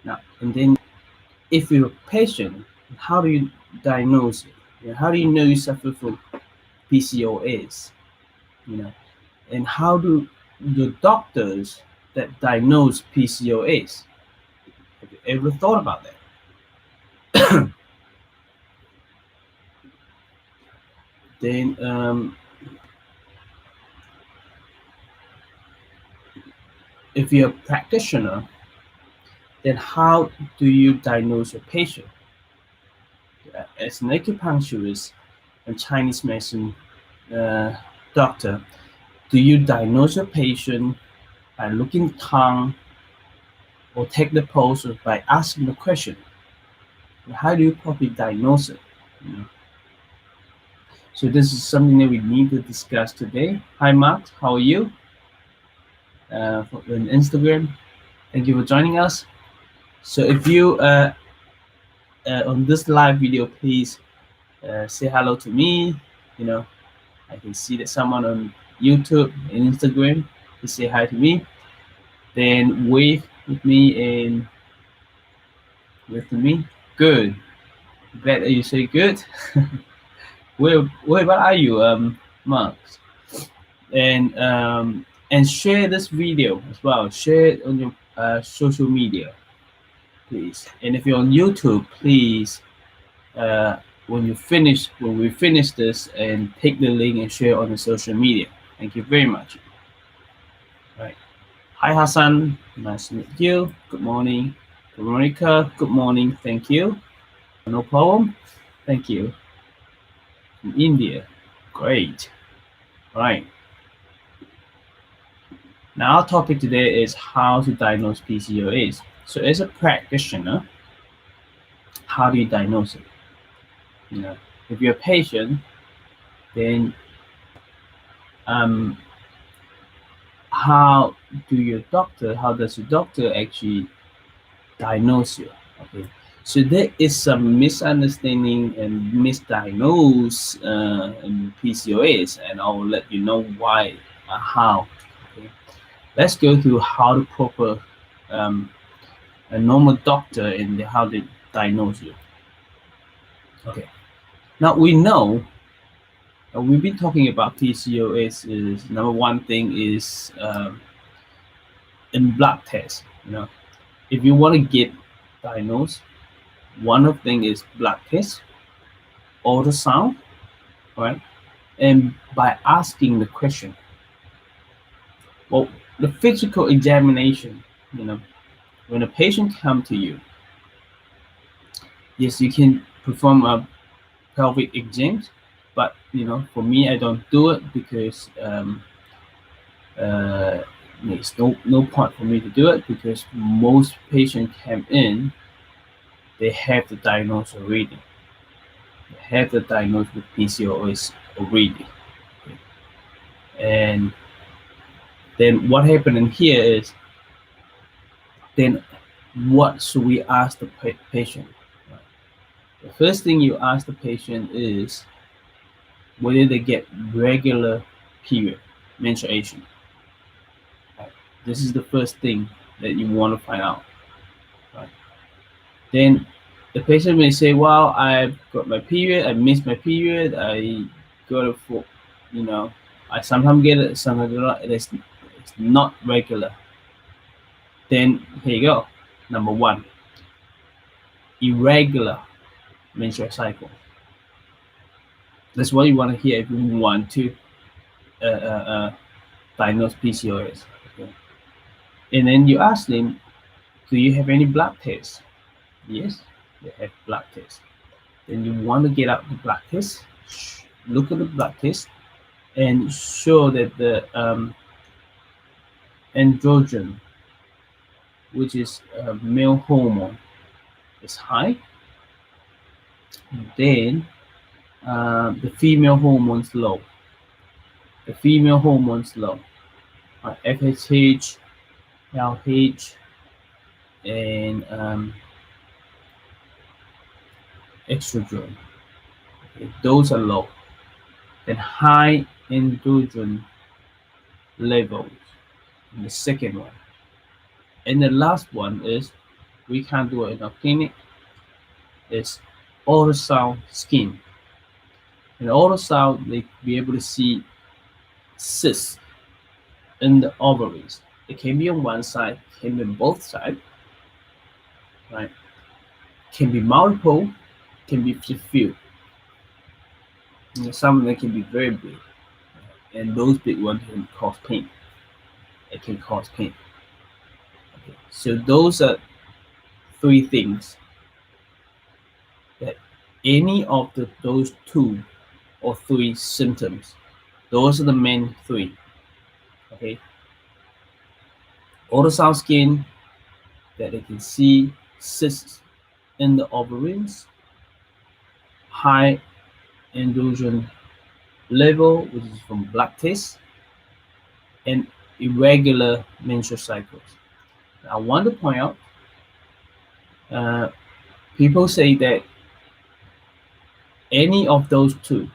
Now, and then if you're a patient, how do you diagnose it? How do you know you suffer from PCOS? You know, and how do the doctors that diagnose PCOS? Have you ever thought about that? Then, if you're a practitioner, then how do you diagnose your patient? As an acupuncturist and Chinese medicine uh, doctor, do you diagnose your patient by looking at the tongue or take the pulse or by asking the question? How do you properly diagnose it? You know? So this is something that we need to discuss today. Hi Mark, how are you? On Instagram, thank you for joining us. So if you on this live video, please say hello to me. You know, I can see that someone on YouTube and Instagram to say hi to me. Then wave with me and wave to me. Good. Glad that you say good. Where are you, Mark? And share this video as well. Share it on your social media, please. And if you're on YouTube, please when we finish this, and take the link and share on the social media. Thank you very much. Right. Hi Hassan, nice to meet you. Good morning. Veronica, good morning. Thank you. No problem. Thank you. From India, great. All right. Now our topic today is how to diagnose PCOS. So as a practitioner, how do you diagnose it? You know, if you're a patient, then how does your doctor actually diagnose you? Okay, so there is some misunderstanding and misdiagnose in PCOS, and I'll let you know why, how. Okay, let's go through how to proper a normal doctor and how they diagnose you. Okay, now we know we've been talking about PCOS. Is number one thing is in blood test. You know, if you want to get diagnosed, one of thing is blood test, ultrasound, right? And by asking the question, well, the physical examination, you know, when a patient come to you, yes, you can perform a pelvic exam, but you know, for me, I don't do it because there's no point for me to do it, because most patients come in, they have the diagnosis already. They have the diagnosis with PCOS already. Okay. And then what happened in here is, then what should we ask the patient? The first thing you ask the patient is whether they get regular period, menstruation. Right. This is the first thing that you want to find out. Right. Then the patient may say, well, I've got my period, I missed my period, I got it for, you know, I sometimes get it, sometimes not. It's not regular. Then here you go. Number one, irregular menstrual cycle. That's what you want to hear if you want to diagnose PCOS. Okay. And then you ask them, do you have any blood tests? Yes, they have blood tests. Then you want to get out the blood test, look at the blood test, and show that the androgen, which is a male hormone, is high. Then the female hormones low. The female hormones low. FSH, LH, and estrogen. Okay, those are low. Then high androgen levels, in the second one. And the last one is we can't do it in our clinic, is ultrasound skin. In ultrasound, they be able to see cysts in the ovaries. It can be on one side, can be on both sides, right? Can be multiple, can be few. Some of them can be very big, and those big ones can cause pain. It can cause pain. Okay. So those are three things that any of those two or three symptoms, those are the main three. Okay. Ultrasound skin, that they can see cysts in the ovaries, high androgen level, which is from blood test, and irregular menstrual cycles. I want to point out, people say that any of those two,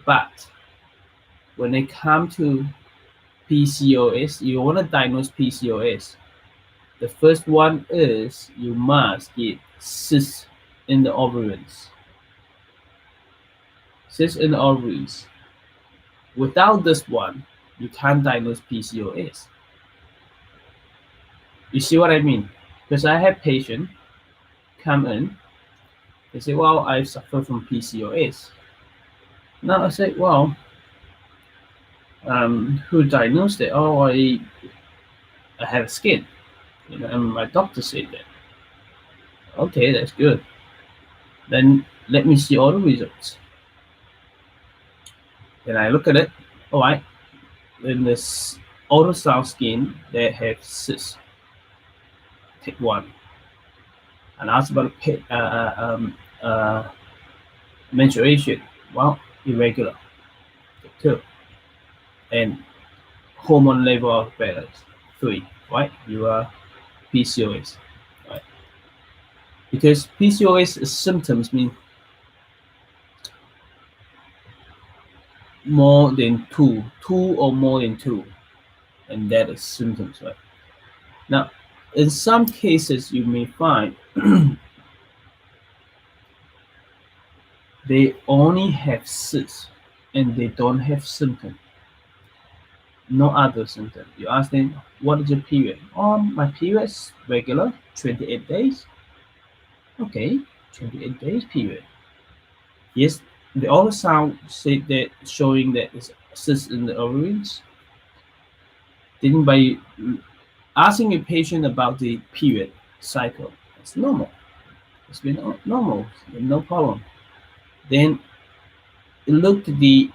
but when it comes to PCOS, you want to diagnose PCOS. The first one is you must get cysts in the ovaries. Cysts in the ovaries. Without this one, you can't diagnose PCOS. You see what I mean? Because I have patients come in, they say, well, I suffer from PCOS. Now I say, well, who diagnosed it? Oh, I have skin. And my doctor said that. Okay, that's good. Then let me see all the results. Then I look at it. All right, in this ultrasound skin, they have cysts. Take one. And ask about menstruation. Well, irregular. Take two. And hormone level of balance. 3. Right? You are PCOS. Right? Because PCOS symptoms mean more than two or more than two, and that is symptoms, right? Now, in some cases, you may find they only have cysts and they don't have symptoms, no other symptom. You ask them, what is your period? Oh, my period is regular, 28 days. Okay, 28 days period. Yes, the ultrasound said that showing that it's cysts in the ovaries. Then by asking a patient about the period cycle, it's normal. It's been normal, no problem. Then look at the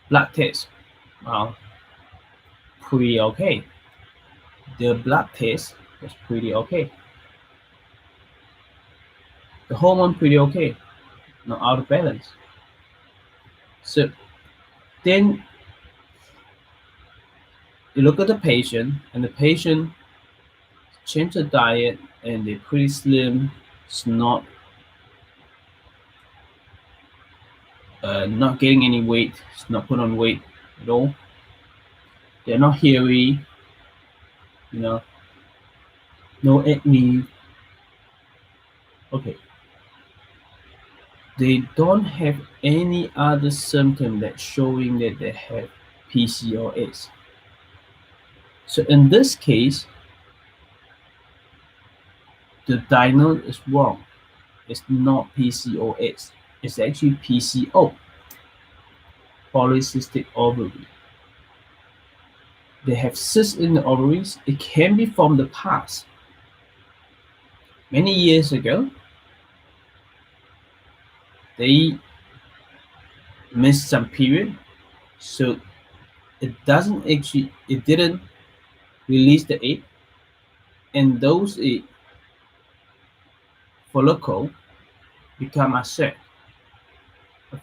blood test. Pretty okay. The blood test was pretty okay. The hormone pretty okay, not out of balance. So then you look at the patient, and the patient change the diet, and they're pretty slim. It's not getting any weight. It's not put on weight at all. They're not hairy, no acne. Okay. They don't have any other symptom that's showing that they have PCOS. So in this case, the diagnosis is wrong. It's not PCOS. It's actually PCO, polycystic ovary. They have cysts in the ovaries. It can be from the past. Many years ago, they missed some period, so it didn't release the egg, and those egg follicle become a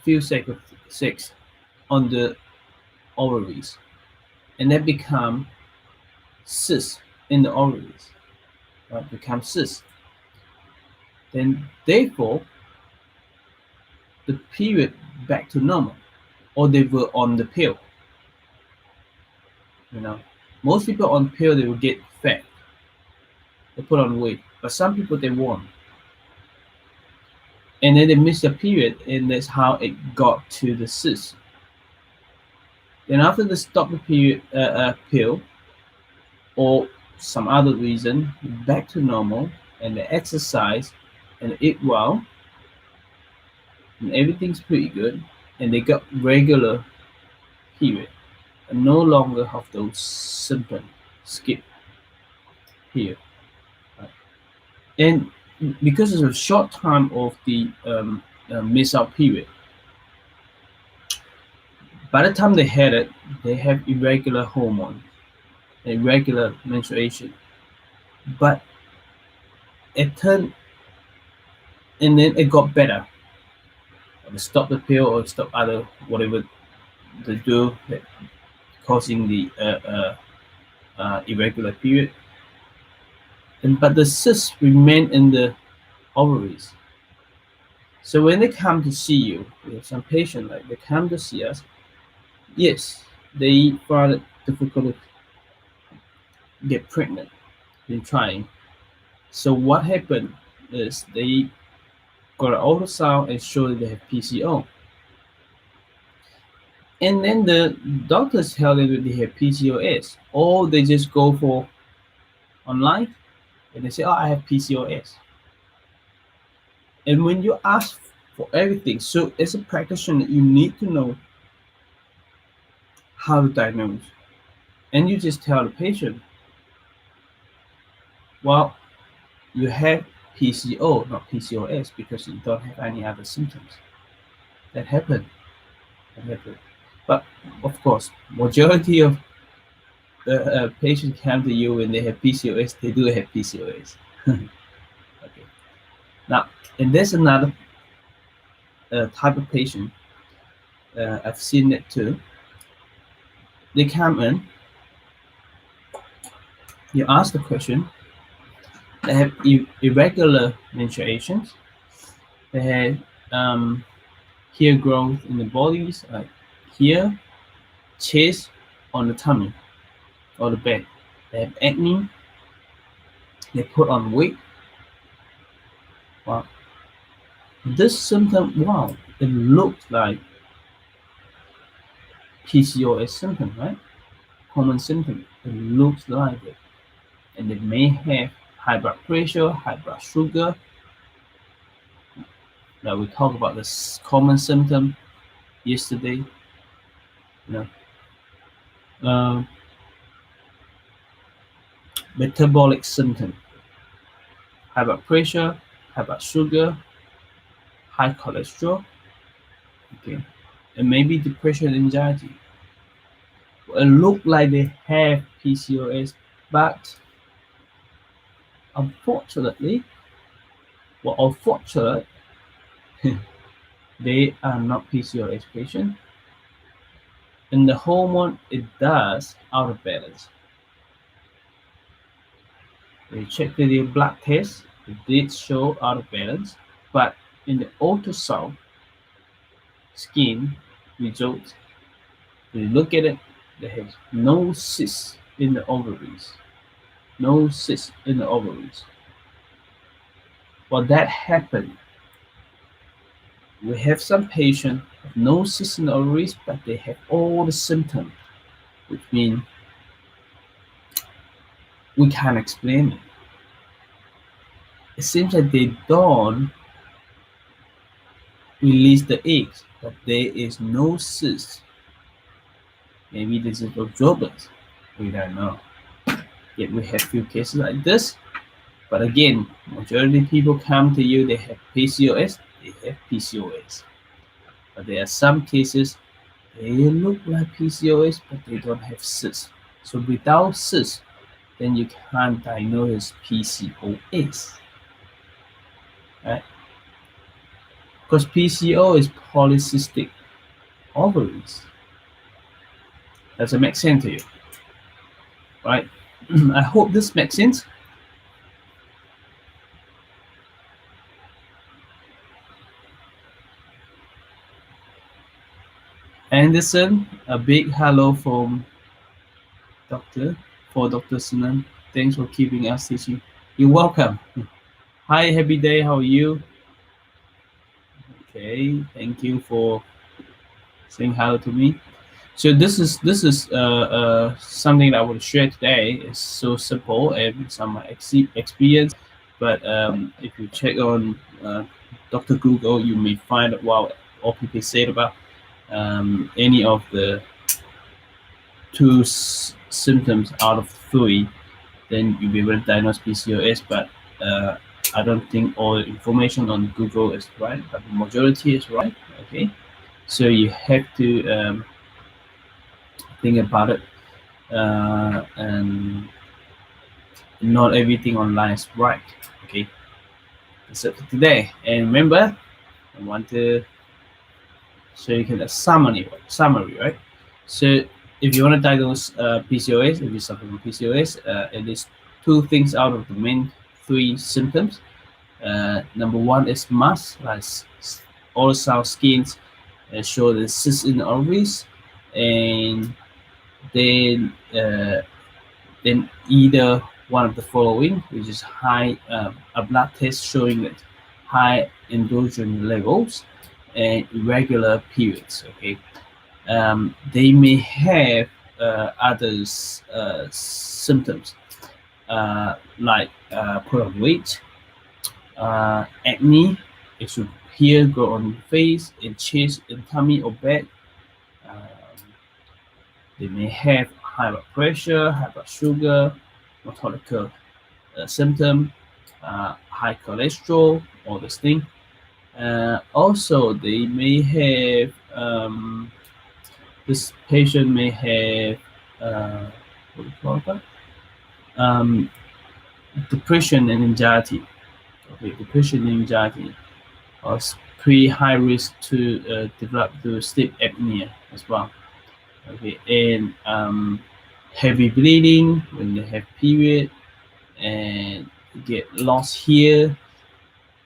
few seconds on the ovaries, and that become cysts in the ovaries, right? Become cysts. Then therefore, the period back to normal, or they were on the pill, Most people on pill, they will get fat, they put on weight, but some people they won't, and then they miss the period, and that's how it got to the cyst. Then after they stop the period pill or some other reason, back to normal, and they exercise and eat well, and everything's pretty good, and they got regular period, and no longer have those symptoms. Skip here, right? And because it's a short time of the miss out period, by the time they had it, they have irregular hormone, irregular menstruation, but it turned, and then it got better. They stop the pill or stop other whatever they do that causing the irregular period, and but the cysts remain in the ovaries. So when they come to see you, we have some patient like they come to see us. Yes, they find it difficult to get pregnant in trying. So what happened is they got an ultrasound and showed they have PCO. And then the doctors tell them that they have PCOS, or they just go for online and they say, "Oh, I have PCOS." And when you ask for everything, so as a practitioner, you need to know how to diagnose, and you just tell the patient, "Well, you have PCO, not PCOS, because you don't have any other symptoms." That happened. That happened. But of course, majority of the patients come to you when they have PCOS. They do have PCOS. Okay. Now, and there's another type of patient. I've seen it too. They come in. You ask the question. They have irregular menstruations. They have hair growth in the bodies, like here, chest, on the tummy, or the back. They have acne. They put on weight. Wow. This symptom, wow, it looks like PCOS symptom, right? Common symptom. It looks like it. And they may have high blood pressure, high blood sugar. Now we talked about this common symptom yesterday. You know, metabolic symptom: high blood pressure, high blood sugar, high cholesterol. Okay, and maybe depression and anxiety. It look like they have PCOS, but unfortunately, well, unfortunately, they are not PCOS patient, and the hormone it does out of balance. They checked the blood test, it did show out of balance, but in the ultrasound skin results, we look at it, there has no cyst in the ovaries. No cyst in the ovaries. Well, that happened. We have some patients with no cyst in the ovaries, but they have all the symptoms, which means we can't explain it. It seems like they don't release the eggs, but there is no cyst. Maybe this is droplets. We don't know. Yet we have few cases like this. But again, majority of people come to you, they have PCOS, they have PCOS. But there are some cases, they look like PCOS, but they don't have cysts. So without cysts, then you can't diagnose PCOS. Right? Because PCO is polycystic ovaries. Does it make sense to you? Right? I hope this makes sense. Anderson, a big hello from Doctor. for Dr. Sunan. Thanks for keeping us teaching. You're welcome. Hi, happy day. How are you? Okay, thank you for saying hello to me. So this is something that I will share today. It's so simple and some experience, but if you check on Dr. Google, you may find what all people said about any of the two symptoms out of three, then you'll be able to diagnose PCOS. But I don't think all the information on Google is right, but the majority is right. Okay, so you have to think about it, and not everything online is right. Okay, that's it for today. And remember, I want to show you a summary, right? So if you want to diagnose PCOS, if you suffer from PCOS, it is two things out of the main three symptoms. Number one is mass, like ultrasound scans show the cysts in the ovaries, and then either one of the following, which is high a blood test showing that high androgen levels and irregular periods. Okay, they may have other symptoms like put on weight, acne. It should here go on face, in chest, in tummy or back. They may have high blood pressure, high blood sugar, metabolic symptom, high cholesterol, all this thing. Also, they may have this patient may have what do you call that? Depression and anxiety. Okay, depression and anxiety are pretty high risk to develop the sleep apnea as well. Okay, and heavy bleeding when they have period, and get lost here,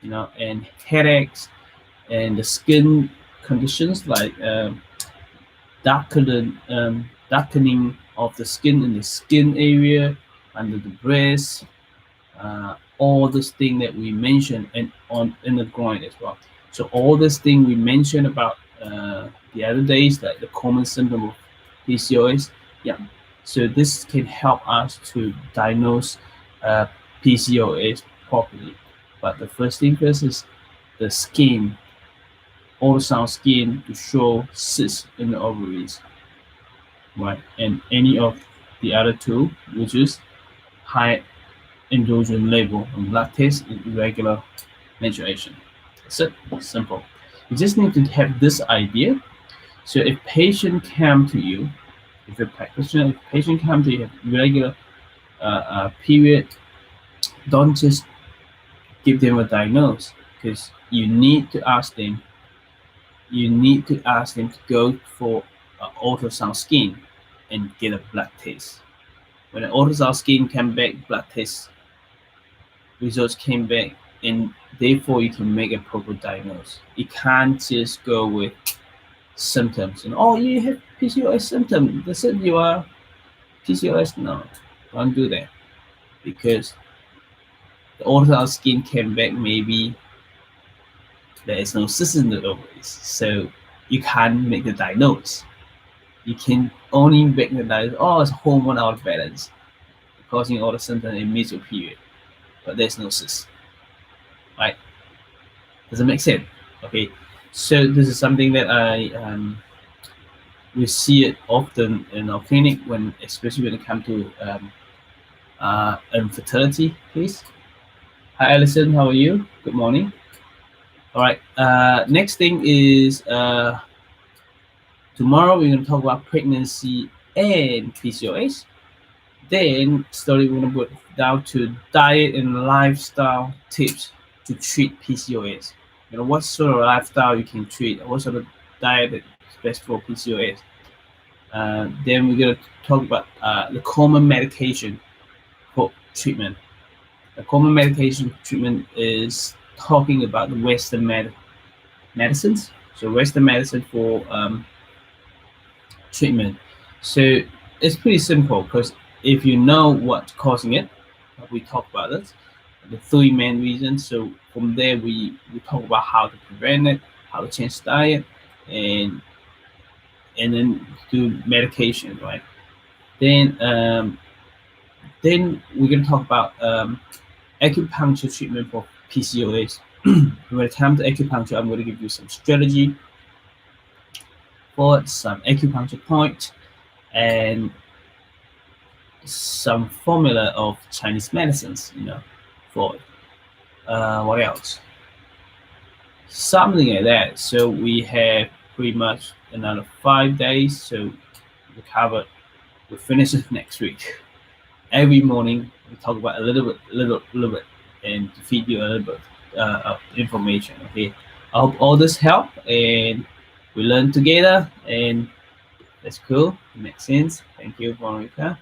and headaches, and the skin conditions like darkening of the skin in the skin area, under the breast, all this thing that we mentioned, and in the groin as well. So all this thing we mentioned about the other days, like the common symptom of PCOS. Yeah, so this can help us to diagnose PCOS properly. But the first thing first is the skin, ultrasound skin to show cysts in the ovaries, right? And any of the other two, which is high androgen level and blood test and irregular menstruation. That's it. Simple. You just need to have this idea. So if patient come to you, if a practitioner, if patient come to you have irregular period, don't just give them a diagnosis, because you need to ask them. You need to ask them to go for an ultrasound scan and get a blood test. When an ultrasound scan came back, blood test results came back, and therefore you can make a proper diagnosis. You can't just go with symptoms and you have PCOS symptom. That's it, you are PCOS. No, don't do that, because the ultrasound scan came back, maybe there is no cyst in the ovaries, so you can't make the diagnosis. You can only make the diagnosis. It's hormone out of balance, causing all the symptoms in menstrual period, but there's no cyst. Right? Does it make sense? Okay. So this is something that we see it often in our clinic, especially when it comes to infertility case. Hi, Alison. How are you? Good morning. All right. Next thing is tomorrow we're going to talk about pregnancy and PCOS. Then slowly we're going to go down to diet and lifestyle tips to treat PCOS. What sort of lifestyle you can treat, what sort of diet is best for PCOS. Then we're going to talk about the common medication for treatment. The common medication treatment is talking about the Western medicines. So Western medicine for treatment. So it's pretty simple, because if you know what's causing it, we talk about this, the three main reasons. So from there, we talk about how to prevent it, how to change diet, and then do medication, right? Then we're gonna talk about acupuncture treatment for PCOS. When it comes to acupuncture, I'm going to give you some strategy for some acupuncture point and some formula of Chinese medicines, for what else? Something like that. So we have pretty much another 5 days. So we finish it next week. Every morning we talk about a little bit, and to feed you a little bit of information. Okay, I hope all this help and we learn together, and that's cool. It makes sense. Thank you, Veronica.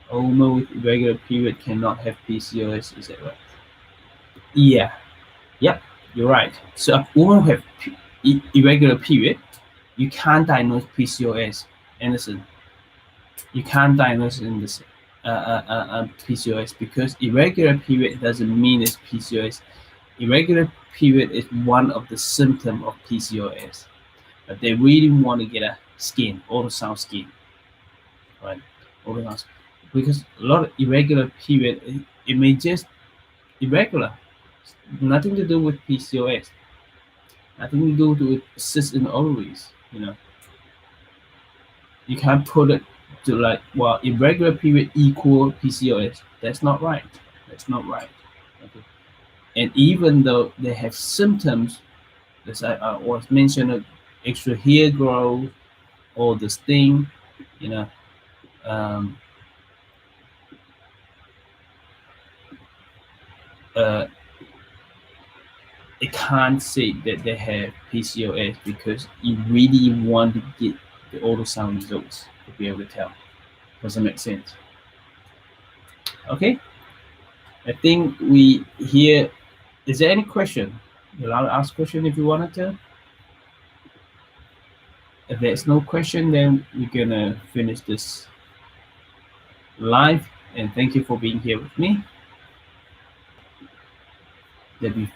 A woman with irregular period cannot have PCOS. Is that right? Yeah. Yep. You're right. So a woman who have irregular period, you can't diagnose PCOS. Anderson, you can't diagnose in this PCOS because irregular period doesn't mean it's PCOS. Irregular period is one of the symptoms of PCOS, but they really want to get a skin, ultrasound skin, right? Ultrasound, because a lot of irregular period, it may just irregular, nothing to do with PCOS, nothing to do with cysts in the ovaries. You can't put it to like, well, irregular period equal PCOS. That's not right. That's not right. Okay. And even though they have symptoms, as I was mentioned, extra hair growth or the sting, you know, um, uh, they can't say that they have PCOS because you really want to get the ultrasound results to be able to tell. Does that make sense? Okay. I think we here. Is there any question? You're allowed to ask question if you wanted to. If there's no question, then we're gonna finish this live. And thank you for being here with me. Let me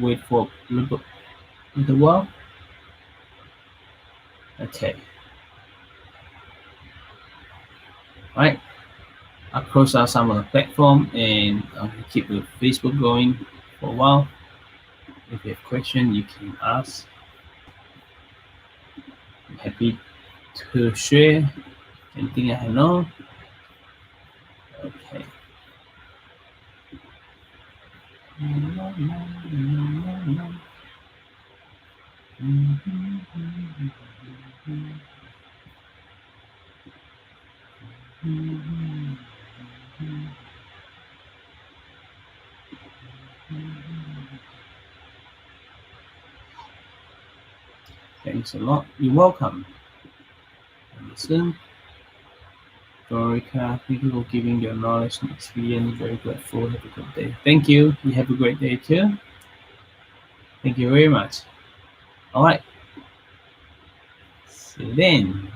wait for a little while. Okay. All right. I'll close out some of the platform and I'll keep the Facebook going for a while. If you have question, you can ask. I'm happy to share anything I know. Okay. Thanks a lot. You're welcome. Listen. Dorica, thank you for giving your knowledge and experience. Very grateful. Have a good day. Thank you. You have a great day too. Thank you very much. All right. See you then.